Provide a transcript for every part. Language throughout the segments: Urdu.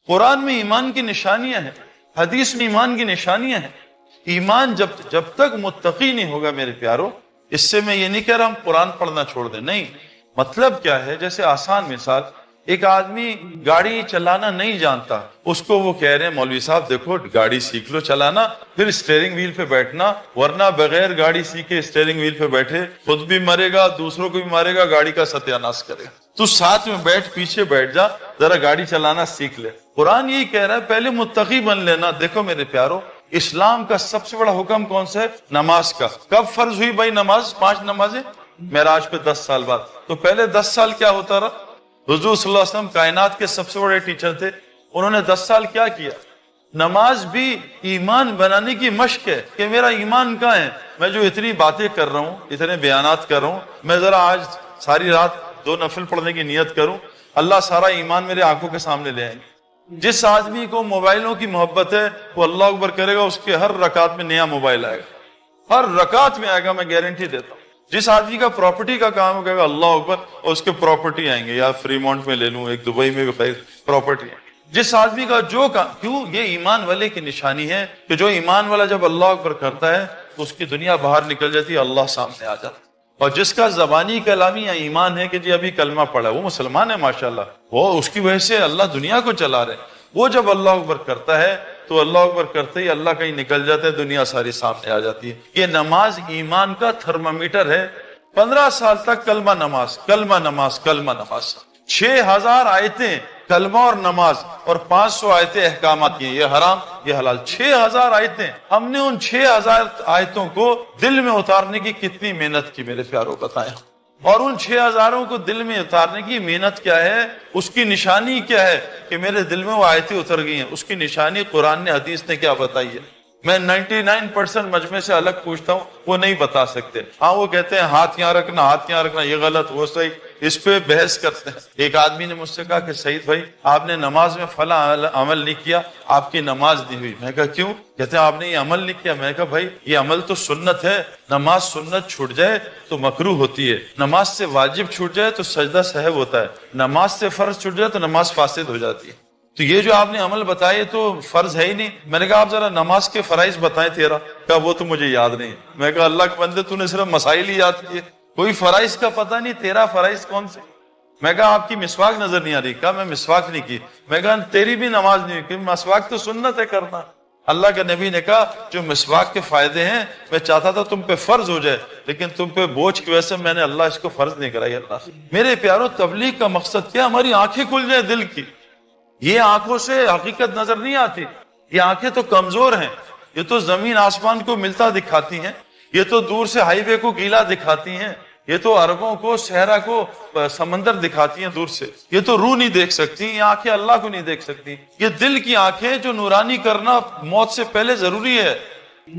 قرآن میں ایمان کی نشانیاں ہیں، حدیث میں ایمان کی نشانیاں ہیں۔ ایمان جب تک متقی نہیں ہوگا میرے پیارو، اس سے میں یہ نہیں کہہ رہا ہم قرآن پڑھنا چھوڑ دیں، نہیں، مطلب کیا ہے، جیسے آسان مثال، ایک آدمی گاڑی چلانا نہیں جانتا، اس کو وہ کہہ رہے ہیں مولوی صاحب دیکھو گاڑی سیکھ لو چلانا، پھر اسٹیئرنگ وہیل پہ بیٹھنا، ورنہ بغیر گاڑی سیکھے اسٹیئرنگ وہیل پہ بیٹھے خود بھی مرے گا، دوسروں کو بھی مارے گا، گاڑی کا ستیہ ناش کرے گا۔ تو ساتھ میں بیٹھ، پیچھے بیٹھ جا، ذرا گاڑی چلانا سیکھ لے۔ قرآن یہی کہہ رہا ہے پہلے متقی بن لینا۔ دیکھو میرے پیارو، اسلام کا سب سے بڑا حکم کون سا ہے؟ نماز کا۔ کب فرض ہوئی بھائی نماز؟ 5 نمازیں معراج پہ 10 سال بعد۔ تو پہلے 10 سال کیا ہوتا رہا؟ حضور صلی اللہ علیہ وسلم کائنات کے سب سے بڑے ٹیچر تھے، انہوں نے 10 سال کیا کیا؟ نماز بھی ایمان بنانے کی مشق ہے کہ میرا ایمان کہاں ہے؟ میں جو اتنی باتیں کر رہا ہوں، اتنے بیانات کر رہا ہوں، میں ذرا آج ساری رات 2 نفل پڑھنے کی نیت کروں، اللہ سارا ایمان میرے آنکھوں کے سامنے لے آئیں گے۔ جس آدمی کو موبائلوں کی محبت ہے وہ اللہ اکبر کرے گا، اس کے ہر رکعت میں نیا موبائل آئے گا، ہر رکعت میں آئے گا، میں گارنٹی دیتا ہوں۔ جس آدمی کا پراپرٹی کا کام ہو گا اللہ اکبر، اور اس کے پراپرٹی آئیں گے، یا فری مونٹ میں لے لوں، ایک دبئی میں بھی پراپرٹی ہے۔ جس آدمی کا جو کام، کیوں؟ یہ ایمان والے کی نشانی ہے کہ جو ایمان والا جب اللہ اکبر کرتا ہے تو اس کی دنیا باہر نکل جاتی ہے، اللہ سامنے آ جاتا ہے۔ اور جس کا زبانی کلامی یا ایمان ہے کہ جی ابھی کلمہ پڑھا ہے، وہ مسلمان ہے ماشاءاللہ، وہ اس کی وجہ سے اللہ دنیا کو چلا رہے، وہ جب اللہ اکبر کرتا ہے تو اللہ اکبر کرتے ہی اللہ کہیں نکل جاتا ہے، دنیا ساری سامنے آ جاتی ہے۔ یہ نماز ایمان کا تھرمامیٹر ہے۔ 15 سال تک کلمہ نماز، کلمہ نماز، کلمہ نماز، 6000 آیتیں کلمہ اور نماز، اور 500 آیتیں احکامات کی ہیں، یہ حرام یہ حلال، 6000 آیتیں۔ ہم نے ان 6000 آیتوں کو دل میں اتارنے کی کتنی محنت کی میرے پیاروں، بتائیں۔ اور ان 6000 کو دل میں اتارنے کی محنت کیا ہے، اس کی نشانی کیا ہے کہ میرے دل میں وہ آیتیں اتر گئی ہیں؟ اس کی نشانی قرآن نے، حدیث نے کیا بتائی ہے؟ میں 99% مجمع سے الگ پوچھتا ہوں، وہ نہیں بتا سکتے۔ ہاں وہ کہتے ہیں ہاتھ یہاں رکھنا، ہاتھ یہاں رکھنا، یہ غلط وہ صحیح، اس پہ بحث کرتے ہیں۔ ایک آدمی نے مجھ سے کہا کہ سعید بھائی آپ نے نماز میں فلاں عمل نہیں کیا، آپ کی نماز نہیں ہوئی۔ میں کہا کیوں؟ کہتے ہیں آپ نے یہ عمل نہیں کیا۔ میں کہا بھائی یہ عمل تو سنت ہے، نماز سنت چھوٹ جائے تو مکروہ ہوتی ہے، نماز سے واجب چھوٹ جائے تو سجدہ سہو ہوتا ہے، نماز سے فرض چھوٹ جائے تو نماز فاسد ہو جاتی ہے۔ تو یہ جو آپ نے عمل بتائے تو فرض ہے ہی نہیں۔ میں نے کہا آپ ذرا نماز کے فرائض بتائیں تیرا۔ کہا وہ تو مجھے یاد نہیں۔ میں کہا اللہ کے بندے تو نے صرف مسائل ہی یاد کیے، کوئی فرائض کا پتہ نہیں، تیرا فرائض کون سے؟ میں کہا آپ کی مسواک نظر نہیں آ رہی۔ کہا میں مسواک نہیں کی۔ میں کہا تیری بھی نماز نہیں ہوئی، کیونکہ مسواک تو سنت ہے کرنا۔ اللہ کے نبی نے کہا جو مسواک کے فائدے ہیں میں چاہتا تھا تم پہ فرض ہو جائے، لیکن تم پہ بوجھ کی وجہ سے میں نے اللہ اس کو فرض نہیں کرائی۔ اللہ میرے پیاروں، تبلیغ کا مقصد کیا؟ ہماری آنکھیں کھل جائیں دل کی۔ یہ آنکھوں سے حقیقت نظر نہیں آتی، یہ آنکھیں تو کمزور ہیں، یہ تو زمین آسمان کو ملتا دکھاتی ہیں، یہ تو دور سے ہائی وے کو گیلا دکھاتی ہیں، یہ تو عربوں کو صحرا کو سمندر دکھاتی ہیں دور سے، یہ تو روح نہیں دیکھ سکتی، یہ آنکھیں اللہ کو نہیں دیکھ سکتی۔ یہ دل کی آنکھیں جو نورانی کرنا موت سے پہلے ضروری ہے۔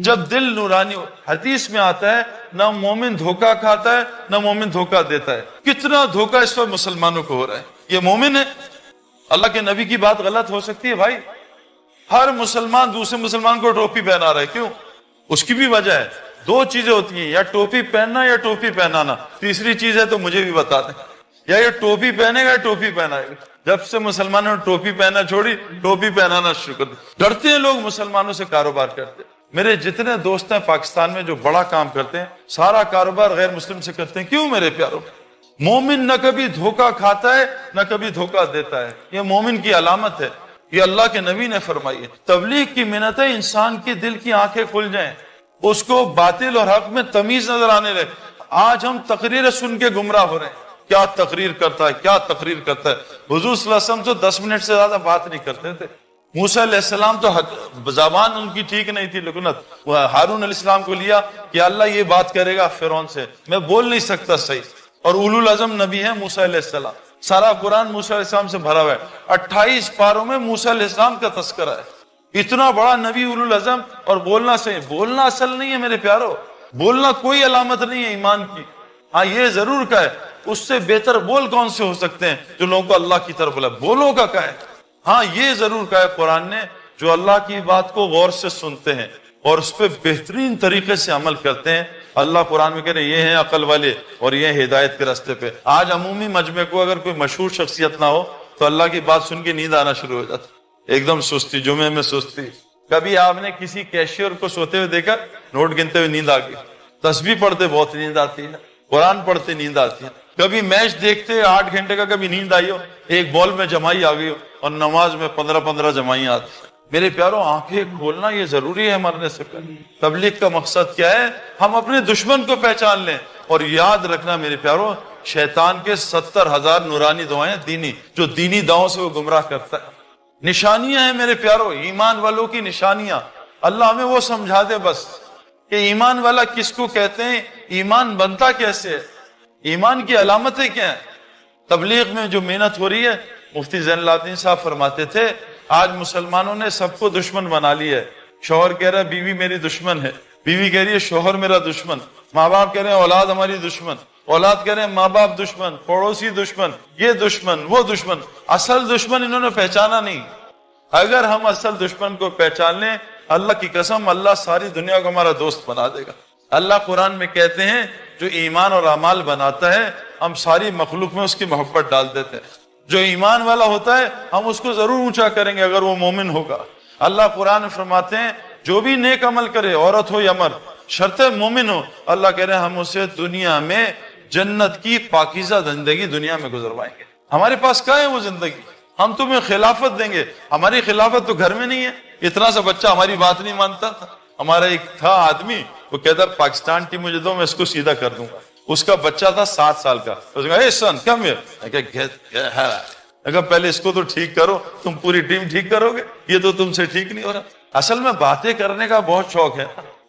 جب دل نورانی، حدیث میں آتا ہے نہ مومن دھوکہ کھاتا ہے نہ مومن دھوکہ دیتا ہے۔ کتنا دھوکہ اس وقت مسلمانوں کو ہو رہا ہے۔ یہ مومن ہے؟ اللہ کے نبی کی بات غلط ہو سکتی ہے بھائی؟ ہر مسلمان دوسرے مسلمان کو ٹوپی پہنا رہا ہے، کیوں؟ اس کی بھی وجہ ہے۔ 2 چیزیں ہوتی ہیں، یا ٹوپی پہننا یا ٹوپی پہنانا، تیسری چیز ہے تو مجھے بھی بتا دیں، یا یہ ٹوپی پہنے گا یا ٹوپی پہنائے گا۔ جب سے مسلمانوں نے ٹوپی پہنا چھوڑی، ٹوپی پہنانا شروع کر دیا۔ ڈرتے ہیں لوگ مسلمانوں سے کاروبار کرتے۔ میرے جتنے دوست ہیں پاکستان میں جو بڑا کام کرتے ہیں، سارا کاروبار غیر مسلم سے کرتے ہیں۔ کیوں میرے پیاروں؟ مومن نہ کبھی دھوکہ کھاتا ہے نہ کبھی دھوکہ دیتا ہے، یہ مومن کی علامت ہے، یہ اللہ کے نبی نے فرمائی ہے۔ تبلیغ کی محنت ہے انسان کے دل کی آنکھیں کھل جائیں، اس کو باطل اور حق میں تمیز نظر آنے لگے۔ آج ہم تقریر سن کے گمراہ ہو رہے ہیں، کیا تقریر کرتا ہے، کیا تقریر کرتا ہے۔ حضور صلی اللہ علیہ وسلم تو 10 منٹ سے زیادہ بات نہیں کرتے تھے۔ موسیٰ علیہ السلام تو زبان ان کی ٹھیک نہیں تھی، لکنت۔ ہارون علیہ السلام کو لیا کہ اللہ یہ بات کرے گا فرعون سے، میں بول نہیں سکتا صحیح۔ اور اولو العزم نبی ہے موسیٰ علیہ السلام، سارا قرآن موسیٰ علیہ السلام سے بھرا ہوا ہے، 28 پاروں میں موسیٰ علیہ السلام کا تذکرہ ہے۔ اتنا بڑا نبی اولو العزم، اور بولنا صحیح۔ بولنا اصل نہیں ہے میرے پیارو، بولنا کوئی علامت نہیں ہے ایمان کی۔ ہاں یہ ضرور کا ہے، اس سے بہتر بول کون سے ہو سکتے ہیں جو لوگوں کو اللہ کی طرف بلا، بولوں کا ہے۔ ہاں یہ ضرور کہا ہے قرآن نے، جو اللہ کی بات کو غور سے سنتے ہیں اور اس پہ بہترین طریقے سے عمل کرتے ہیں، اللہ قرآن میں کہہ رہے یہ ہیں عقل والے اور یہ ہدایت کے راستے پہ۔ آج عمومی مجمع کو اگر کوئی مشہور شخصیت نہ ہو تو اللہ کی بات سن کے نیند آنا شروع ہو جاتا، ایک دم سستی، جمعے میں سستی. کبھی آپ نے کسی کیشیئر کو سوتے ہوئے دیکھا؟ نوٹ گنتے ہوئے نیند آ گئی. تسبیح پڑھتے بہت نیند آتی ہے، قرآن پڑھتے نیند آتی ہے. کبھی میچ دیکھتے 8 گھنٹے کا کبھی نیند آئی ہو، ایک بال میں جمائی آ گئی ہو، اور نماز میں 15 جمائی آتی. میرے پیاروں، آنکھیں کھولنا یہ ضروری ہے مرنے سے پہلے. تبلیغ کا مقصد کیا ہے؟ ہم اپنے دشمن کو پہچان لیں. اور یاد رکھنا میرے پیاروں، شیطان کے 70,000 نورانی دعائیں دینی، جو دینی دعاؤں سے وہ گمراہ کرتا ہے. نشانیاں ہیں میرے پیاروں، ایمان والوں کی نشانیاں. اللہ ہمیں وہ سمجھا دے بس کہ ایمان والا کس کو کہتے ہیں، ایمان بنتا کیسے ہے، ایمان کی علامتیں کیا ہیں. تبلیغ میں جو محنت ہو رہی ہے، مفتی زین العابدین صاحب فرماتے تھے آج مسلمانوں نے سب کو دشمن بنا لی ہے. شوہر کہہ رہا ہے بیوی میری دشمن ہے، بیوی کہہ رہی ہے شوہر میرا دشمن، ماں باپ کہہ رہے ہیں اولاد ہماری دشمن، اولاد کہہ رہے ہیں ماں باپ دشمن، پڑوسی دشمن، یہ دشمن وہ دشمن. اصل دشمن انہوں نے پہچانا نہیں. اگر ہم اصل دشمن کو پہچان لیں، اللہ کی قسم اللہ ساری دنیا کو ہمارا دوست بنا دے گا. اللہ قرآن میں کہتے ہیں جو ایمان اور اعمال بناتا ہے ہم ساری مخلوق میں اس کی محبت ڈال دیتے ہیں. جو ایمان والا ہوتا ہے ہم اس کو ضرور اونچا کریں گے اگر وہ مومن ہوگا. اللہ قرآن میں فرماتے ہیں جو بھی نیک عمل کرے، عورت ہو یا مرد، شرط مومن ہو، اللہ کہہ رہے ہیں ہم اسے دنیا میں جنت کی پاکیزہ زندگی دنیا میں گزروائیں گے. ہمارے پاس کہاں ہے وہ زندگی؟ ہم تمہیں خلافت دیں گے. ہماری خلافت تو گھر میں نہیں ہے. اتنا سا بچہ ہماری بات نہیں مانتا تھا. ہمارا ایک تھا آدمی، وہ کہتا پاکستان ٹیم مجھے دو میں اس کو سیدھا کر دوں گا. اس کا بچہ تھا 7 سال کا. اس نے کہا اے سن کم ہیئر، پہلے اس کو تو ٹھیک کرو، تم پوری ٹیم ٹھیک کرو گے، یہ تو تم سے ٹھیک نہیں ہو رہا. اصل میں باتیں کرنے کا بہت شوق ہے،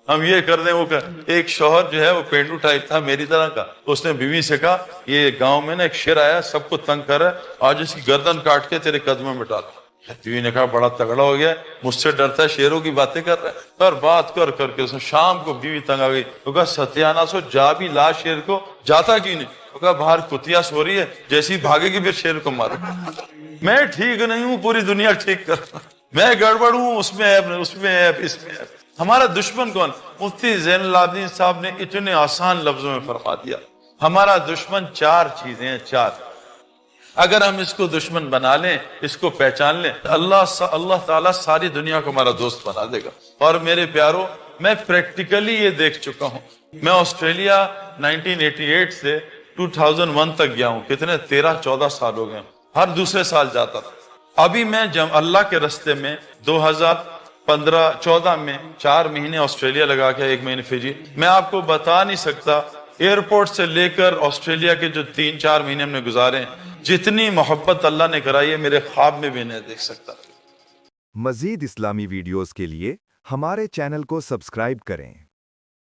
ہم یہ کر دیں وہ کر. ایک شوہر جو ہے وہ پینڈو ٹائپ تھا میری طرح کا، اس نے بیوی سے کہا یہ گاؤں میں نا ایک شیر آیا سب کو تنگ کر رہا ہے، آج اس کی گردن کاٹ کے تیرے قدموں میں ڈال. بیوی نے کہا بڑا تگڑا ہو گیا، مجھ سے ڈرتا ہے، شیروں کی باتیں کر رہا ہے. اور بات کر کر کے اس نے شام کو بیوی تنگ آ گئی. وہ کہا ستیانا سو جا بھی لا شیر کو، جاتا کیوں نہیں؟ وہ کہا باہر کتیا سو رہی ہے، جیسی بھاگے گی پھر شیر کو مارو. میں ٹھیک نہیں ہوں، پوری دنیا ٹھیک کر، میں گڑبڑ ہوں، اس میں عیب، اس میں عیب، اس میں عیب. ہمارا دشمن کون؟ مفتی زین العابدین صاحب نے اتنے آسان لفظوں میں فرما دیا. ہمارا دشمن 4 چیزیں ہیں، 4. اگر ہم اس کو دشمن بنا لیں، اس کو پہچان لیں، اللہ تعالیٰ ساری دنیا کو ہمارا دوست بنا دے گا. اور میرے پیاروں، میں پریکٹیکلی یہ دیکھ چکا ہوں. میں آسٹریلیا 1988 سے 2001 تک گیا ہوں. کتنے 13-14 سال ہو گئے. ہر دوسرے سال جاتا تھا. ابھی میں اللہ کے رستے میں 2014 میں 4 مہینے آسٹریلیا لگا کے 1 مہینے فجی. میں آپ کو بتا نہیں سکتا ایئرپورٹ سے لے کر آسٹریلیا کے جو 3-4 مہینے ہم نے گزارے ہیں، جتنی محبت اللہ نے کرائی ہے میرے خواب میں بھی نہیں دیکھ سکتا. مزید اسلامی ویڈیوز کے لیے ہمارے چینل کو سبسکرائب کریں.